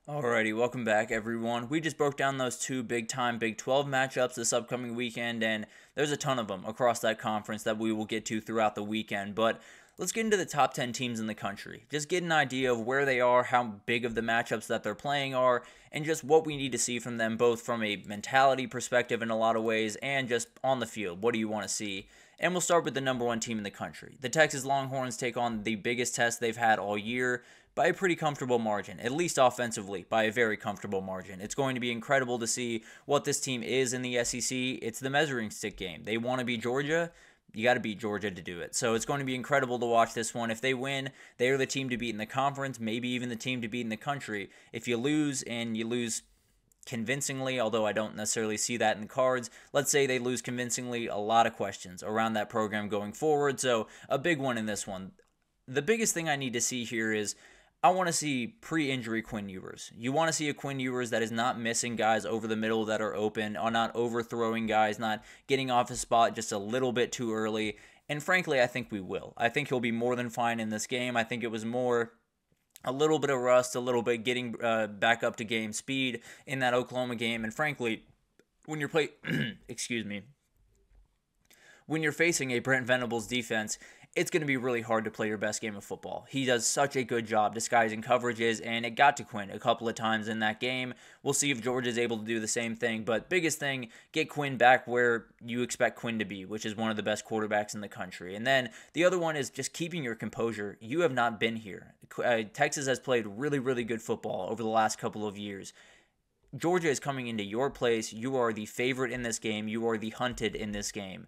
Alrighty, welcome back everyone. We just broke down those two big-time Big 12 matchups this upcoming weekend, and there's a ton of them across that conference that we will get to throughout the weekend. But let's get into the top 10 teams in the country. Just get an idea of where they are, how big of the matchups that they're playing are, and just what we need to see from them, both from a mentality perspective in a lot of ways, and just on the field. What do you want to see? And we'll start with the number one team in the country. The Texas Longhorns take on the biggest test they've had all year by a pretty comfortable margin, at least offensively, by a very comfortable margin. It's going to be incredible to see what this team is in the SEC. It's the measuring stick game. They want to beat Georgia. You got to beat Georgia to do it. So it's going to be incredible to watch this one. If they win, they are the team to beat in the conference, maybe even the team to beat in the country. If you lose, and you lose convincingly, although I don't necessarily see that in the cards, let's say they lose convincingly, a lot of questions around that program going forward. So a big one in this one. The biggest thing I need to see here is I want to see pre-injury Quinn Ewers. You want to see a Quinn Ewers that is not missing guys over the middle that are open, or not overthrowing guys, not getting off his spot just a little bit too early. And frankly, I think we will. I think he'll be more than fine in this game. I think it was more a little bit of rust, a little bit getting back up to game speed in that Oklahoma game. And frankly, when you're excuse me, when you're facing a Brent Venables defense, it's going to be really hard to play your best game of football. He does such a good job disguising coverages, and it got to Quinn a couple of times in that game. We'll see if Georgia's able to do the same thing, but biggest thing, get Quinn back where you expect Quinn to be, which is one of the best quarterbacks in the country. And then the other one is just keeping your composure. You have not been here. Texas has played really, really good football over the last couple of years. Georgia is coming into your place. You are the favorite in this game. You are the hunted in this game.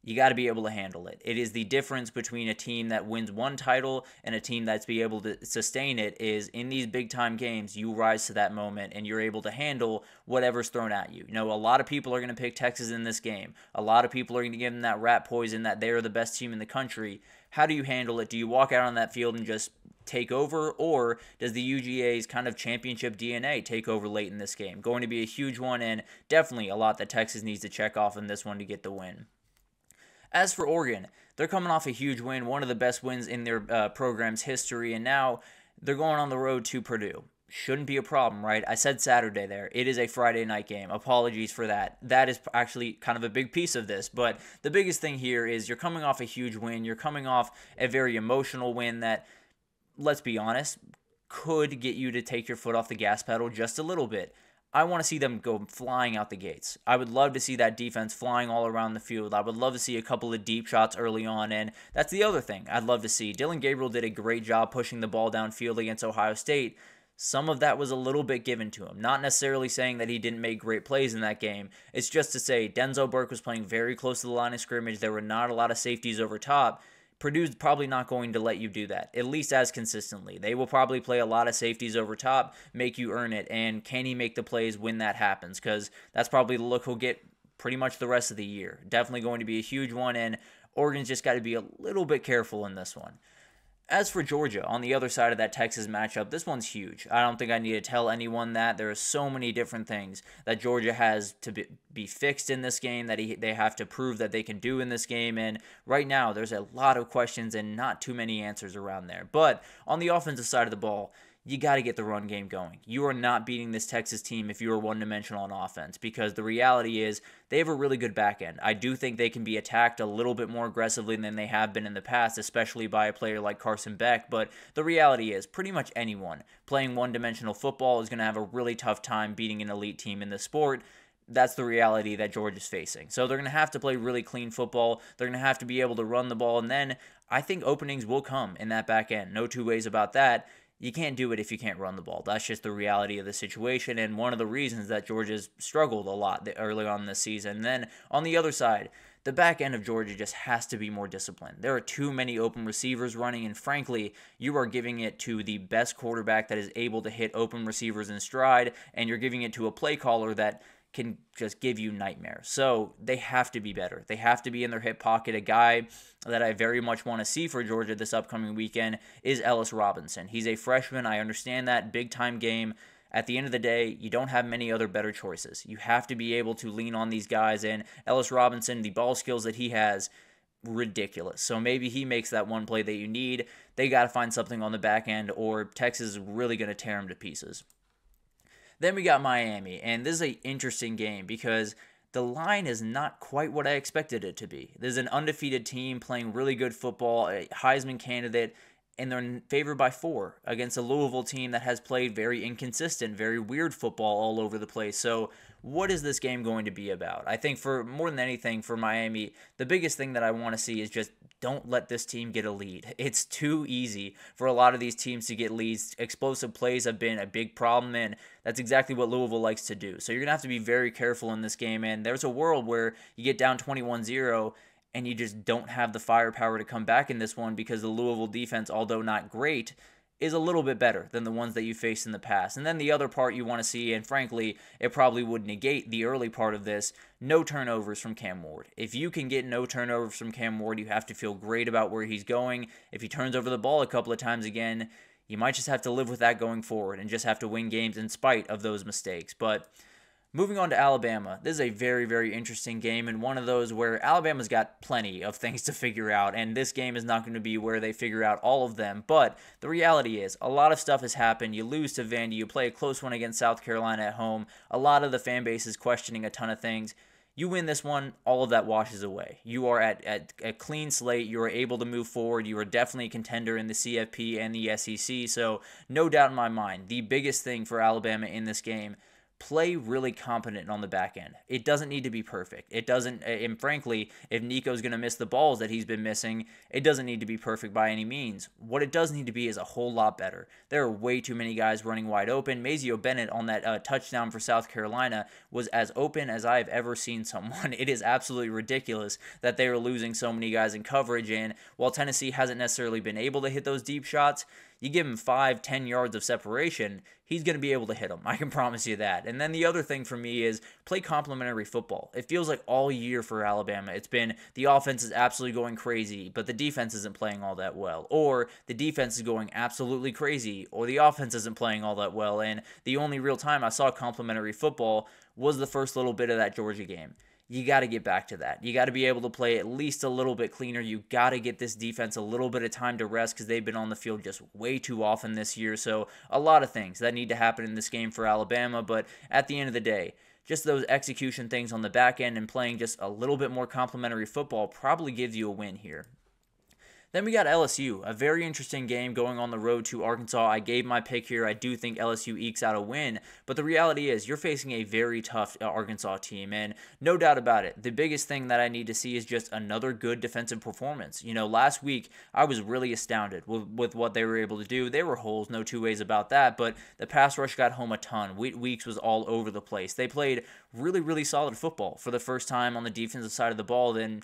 You got to be able to handle it. It is the difference between a team that wins one title and a team that's be able to sustain it is in these big time games, you rise to that moment and you're able to handle whatever's thrown at you. You know, a lot of people are going to pick Texas in this game. A lot of people are going to give them that rat poison that they're the best team in the country. How do you handle it? Do you walk out on that field and just take over, or does the UGA's kind of championship DNA take over late in this game? Going to be a huge one, and definitely a lot that Texas needs to check off in this one to get the win. As for Oregon, they're coming off a huge win, one of the best wins in their program's history, and now they're going on the road to Purdue. Shouldn't be a problem, right? I said Saturday there. It is a Friday night game. Apologies for that. That is actually kind of a big piece of this, but the biggest thing here is you're coming off a huge win. You're coming off a very emotional win that, let's be honest, could get you to take your foot off the gas pedal just a little bit. I want to see them go flying out the gates. I would love to see that defense flying all around the field. I would love to see a couple of deep shots early on, and that's the other thing I'd love to see. Dylan Gabriel did a great job pushing the ball downfield against Ohio State. Some of that was a little bit given to him. Not necessarily saying that he didn't make great plays in that game. It's just to say Denzel Burke was playing very close to the line of scrimmage. There were not a lot of safeties over top. Purdue's probably not going to let you do that, at least as consistently. They will probably play a lot of safeties over top, make you earn it, and can he make the plays when that happens? Because that's probably the look he'll get pretty much the rest of the year. Definitely going to be a huge one, and Oregon's just got to be a little bit careful in this one. As for Georgia, on the other side of that Texas matchup, this one's huge. I don't think I need to tell anyone that. There are so many different things that Georgia has to be fixed in this game, that they have to prove that they can do in this game, and right now there's a lot of questions and not too many answers around there. But on the offensive side of the ball, you got to get the run game going. You are not beating this Texas team if you are one-dimensional on offense, because the reality is they have a really good back end. I do think they can be attacked a little bit more aggressively than they have been in the past, especially by a player like Carson Beck, but the reality is pretty much anyone playing one-dimensional football is going to have a really tough time beating an elite team in the sport. That's the reality that Georgia's facing. So they're going to have to play really clean football. They're going to have to be able to run the ball, and then I think openings will come in that back end. No two ways about that. You can't do it if you can't run the ball. That's just the reality of the situation, and one of the reasons that Georgia's struggled a lot early on this season. And then on the other side, the back end of Georgia just has to be more disciplined. There are too many open receivers running, and frankly, you are giving it to the best quarterback that is able to hit open receivers in stride, and you're giving it to a play caller that can just give you nightmares. So they have to be better. They have to be in their hip pocket. A guy that I very much want to see for Georgia this upcoming weekend is Ellis Robinson. He's a freshman. I understand that. Big time game. At the end of the day, you don't have many other better choices. You have to be able to lean on these guys. And Ellis Robinson, the ball skills that he has, ridiculous. So maybe he makes that one play that you need. They got to find something on the back end, or Texas is really going to tear him to pieces. Then we got Miami, and this is an interesting game because the line is not quite what I expected it to be. There's an undefeated team playing really good football, a Heisman candidate, and they're favored by 4 against a Louisville team that has played very inconsistent, very weird football all over the place. So what is this game going to be about? I think for more than anything for Miami, the biggest thing that I want to see is just don't let this team get a lead. It's too easy for a lot of these teams to get leads. Explosive plays have been a big problem, and that's exactly what Louisville likes to do. So you're going to have to be very careful in this game, and there's a world where you get down 21-0 and you just don't have the firepower to come back in this one because the Louisville defense, although not great, is a little bit better than the ones that you faced in the past. And then the other part you want to see, and frankly, it probably would negate the early part of this, no turnovers from Cam Ward. If you can get no turnovers from Cam Ward, you have to feel great about where he's going. If he turns over the ball a couple of times again, you might just have to live with that going forward and just have to win games in spite of those mistakes. But moving on to Alabama, this is a very, very interesting game, and one of those where Alabama's got plenty of things to figure out, and this game is not going to be where they figure out all of them. But the reality is, a lot of stuff has happened. You lose to Vandy, you play a close one against South Carolina at home. A lot of the fan base is questioning a ton of things. You win this one, all of that washes away. You are at a clean slate. You are able to move forward. You are definitely a contender in the CFP and the SEC, so no doubt in my mind, the biggest thing for Alabama in this game, play really competent on the back end. It doesn't need to be perfect. It doesn't, and frankly, if Nico's going to miss the balls that he's been missing, it doesn't need to be perfect by any means. What it does need to be is a whole lot better. There are way too many guys running wide open. Mazio Bennett on that touchdown for South Carolina was as open as I've ever seen someone. It is absolutely ridiculous that they are losing so many guys in coverage, and while Tennessee hasn't necessarily been able to hit those deep shots, you give him 5-10 yards of separation, he's going to be able to hit them. I can promise you that. And then the other thing for me is play complementary football. It feels like all year for Alabama, it's been the offense is absolutely going crazy, but the defense isn't playing all that well. Or the defense is going absolutely crazy, or the offense isn't playing all that well. And the only real time I saw complementary football was the first little bit of that Georgia game. You got to get back to that. You got to be able to play at least a little bit cleaner. You got to get this defense a little bit of time to rest because they've been on the field just way too often this year. So a lot of things that need to happen in this game for Alabama. But at the end of the day, just those execution things on the back end and playing just a little bit more complimentary football probably gives you a win here. Then we got LSU, a very interesting game going on the road to Arkansas. I gave my pick here. I do think LSU ekes out a win, but the reality is you're facing a very tough Arkansas team, and no doubt about it, the biggest thing that I need to see is just another good defensive performance. You know, last week I was really astounded with what they were able to do. There were holes, no two ways about that, but the pass rush got home a ton. Weeks was all over the place. They played really, really solid football for the first time on the defensive side of the ball. Then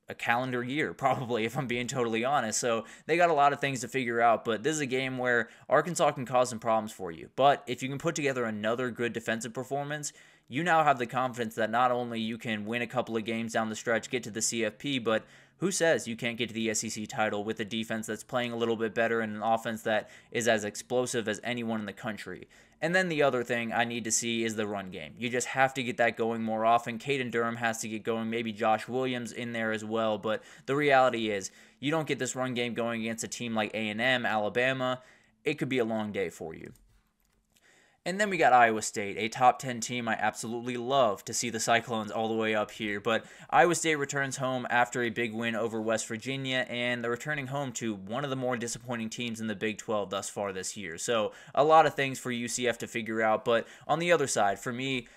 a calendar year, probably, if I'm being totally honest. So they got a lot of things to figure out, but this is a game where Arkansas can cause some problems for you. But if you can put together another good defensive performance, you now have the confidence that not only you can win a couple of games down the stretch, get to the CFP, but who says you can't get to the SEC title with a defense that's playing a little bit better and an offense that is as explosive as anyone in the country? And then the other thing I need to see is the run game. You just have to get that going more often. Caden Durham has to get going. Maybe Josh Williams in there as well. But the reality is you don't get this run game going against a team like A&M, Alabama, it could be a long day for you. And then we got Iowa State, a top 10 team. I absolutely love to see the Cyclones all the way up here. But Iowa State returns home after a big win over West Virginia, and they're returning home to one of the more disappointing teams in the Big 12 thus far this year. So a lot of things for UCF to figure out. But on the other side, for me,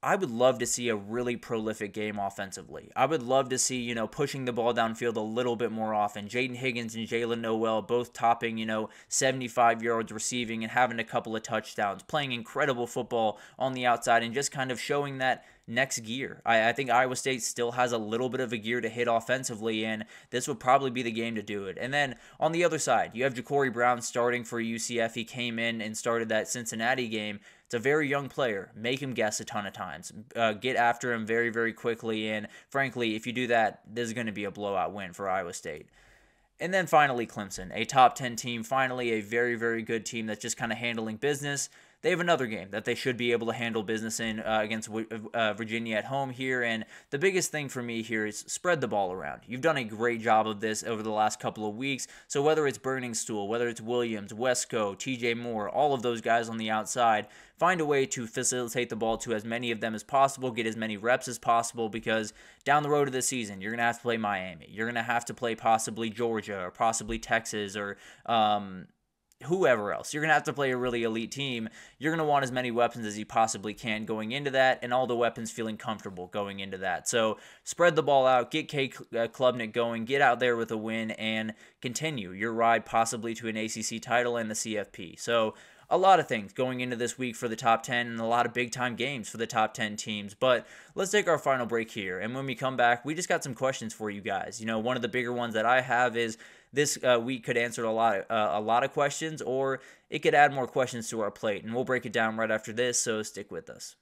I would love to see a really prolific game offensively. I would love to see, pushing the ball downfield a little bit more often. Jaden Higgins and Jalen Noel both topping, 75 yards receiving and having a couple of touchdowns, playing incredible football on the outside and just kind of showing that next gear. I think Iowa State still has a little bit of a gear to hit offensively, and this would probably be the game to do it. And then on the other side, you have Ja'Cory Brown starting for UCF. He came in and started that Cincinnati game. It's a very young player. Make him guess a ton of times. Get after him very, very quickly, and frankly, if you do that, this is going to be a blowout win for Iowa State. And then finally, Clemson, a top 10 team, finally a very, very good team that's just kind of handling business. they have another game that they should be able to handle business in against Virginia at home here. And the biggest thing for me here is spread the ball around. You've done a great job of this over the last couple of weeks. So whether it's Burningstool, whether it's Williams, Wesco, TJ Moore, all of those guys on the outside, find a way to facilitate the ball to as many of them as possible, get as many reps as possible, because down the road of the season, you're going to have to play Miami. You're going to have to play possibly Georgia or possibly Texas or whoever else. You're going to have to play a really elite team. You're going to want as many weapons as you possibly can going into that, and all the weapons feeling comfortable going into that. So spread the ball out, get Klubnik going, get out there with a win, and continue your ride possibly to an ACC title and the CFP. So a lot of things going into this week for the top 10 and a lot of big-time games for the top 10 teams. But let's take our final break here. And when we come back, we just got some questions for you guys. You know, one of the bigger ones that I have is this week could answer a lot of questions, or it could add more questions to our plate. And we'll break it down right after this, so stick with us.